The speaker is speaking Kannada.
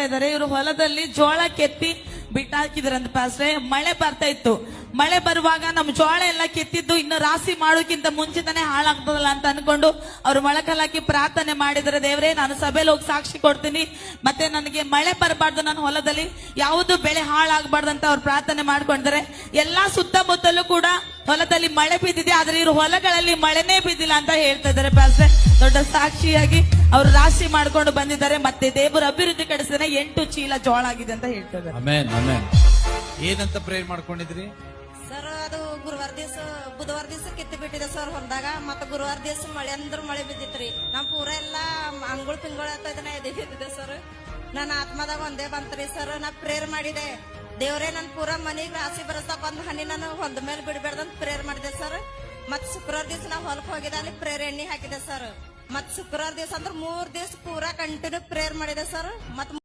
ಇದಾರೆ. ಇವರು ಹೊಲದಲ್ಲಿ ಜೋಳ ಕೆತ್ತಿ ಬಿಟ್ಟಾಕಿದ್ರಂತ ಪಾಸ್ರೆ. ಮಳೆ ಬರ್ತಾ ಇತ್ತು. ಮಳೆ ಬರುವಾಗ ನಮ್ಮ ಜೋಳ ಎಲ್ಲ ಕೆತ್ತಿದ್ದು ಇನ್ನು ರಾಶಿ ಮಾಡೋಕ್ಕಿಂತ ಮುಂಚಿತನೇ ಹಾಳಾಗ್ತದಲ್ಲ ಅಂತ ಅನ್ಕೊಂಡು ಅವ್ರು ಮೊಳಕಲ್ ಹಾಕಿ ಪ್ರಾರ್ಥನೆ ಮಾಡಿದರೆ, ದೇವರೇ ನಾನು ಸಭೆಯಲ್ಲಿ ಹೋಗಿ ಸಾಕ್ಷಿ ಕೊಡ್ತೀನಿ, ಮತ್ತೆ ನನಗೆ ಮಳೆ ಬರಬಾರ್ದು, ನನ್ನ ಹೊಲದಲ್ಲಿ ಯಾವುದು ಬೆಳೆ ಹಾಳಾಗಬಾರ್ದು ಅಂತ ಅವ್ರು ಪ್ರಾರ್ಥನೆ ಮಾಡ್ಕೊಂಡಿದ್ದಾರೆ. ಎಲ್ಲಾ ಸುತ್ತಮುತ್ತಲೂ ಕೂಡ ಹೊಲದಲ್ಲಿ ಮಳೆ ಬಿದ್ದಿದೆ, ಆದ್ರೆ ಇವರು ಹೊಲಗಳಲ್ಲಿ ಮಳೆನೇ ಬಿದ್ದಿಲ್ಲ ಅಂತ ಹೇಳ್ತಾ ಇದ್ದಾರೆ ಪಾಸ್ರೆ. ದೊಡ್ಡ ಸಾಕ್ಷಿಯಾಗಿ ಅವರು ರಾಶಿ ಮಾಡ್ಕೊಂಡು ಬಂದಿದ್ದಾರೆ. ಮತ್ತೆ ದೇವರ ಅಭಿವೃದ್ಧಿ ಕಡಿಸಿದ್ರೆ 8 ಚೀಲ ಜೋಳ ಆಗಿದೆ ಅಂತ ಹೇಳ್ತಾ ಇದ್ದಾರೆ. Amen amen. ಏನಂತ ಪ್ರೇಯರ್ ಮಾಡ್ಕೊಂಡಿದ್ರಿ ಸರ್? ಅದು ಬುಧವಾರ ದಿವಸ ಕಿತ್ತು ಬಿಟ್ಟಿದೆ ಸರ್ ಹೊಲದಾಗ. ಮತ್ತೆ ಗುರುವಾರ ದಿವಸ ಮಳೆ ಅಂದ್ರೆ ಮಳೆ ಬಿದ್ದಿತ್ರಿ. ನಮ್ ಪೂರ ಎಲ್ಲಾ ಅಂಗುಳ್ ಪಿಂಗುಳ ಎದ್ದಿದೆ ಸರ್. ನನ್ನ ಆತ್ಮದಾಗ ಒಂದೇ ಬಂತ್ರಿ ಸರ್. ನಾ ಪ್ರೇಯರ್ ಮಾಡಿದೆ, ದೇವ್ರೇ ನನ್ ಪೂರ ಮನಿಗ್ ರಾಶಿ ಬರಸ್ತಾಕ ಒಂದ್ ಹನಿ ನಾನು ಹೊಲದ ಮೇಲೆ ಬಿಡ್ಬೇಡ್ದಂತ ಪ್ರೇಯರ್ ಮಾಡಿದೆ ಸರ್. ಮತ್ ಶುಕ್ರವಾರ ದಿವಸ ನಾ ಹೊಲಕ್ ಹೋಗಿದ್ದೆ, ಅಲ್ಲಿ ಪ್ರೇಯರ್ ಎಣ್ಣೆ ಹಾಕಿದೆ ಸರ್. ಮತ್ ಶುಕ್ರವಾರ ದಿವಸ ಅಂದ್ರೆ 3 ದಿವಸ ಪೂರಾ ಕಂಟಿನ್ಯೂ ಪ್ರೇಯರ್ ಮಾಡಿದೆ ಸರ್. ಮತ್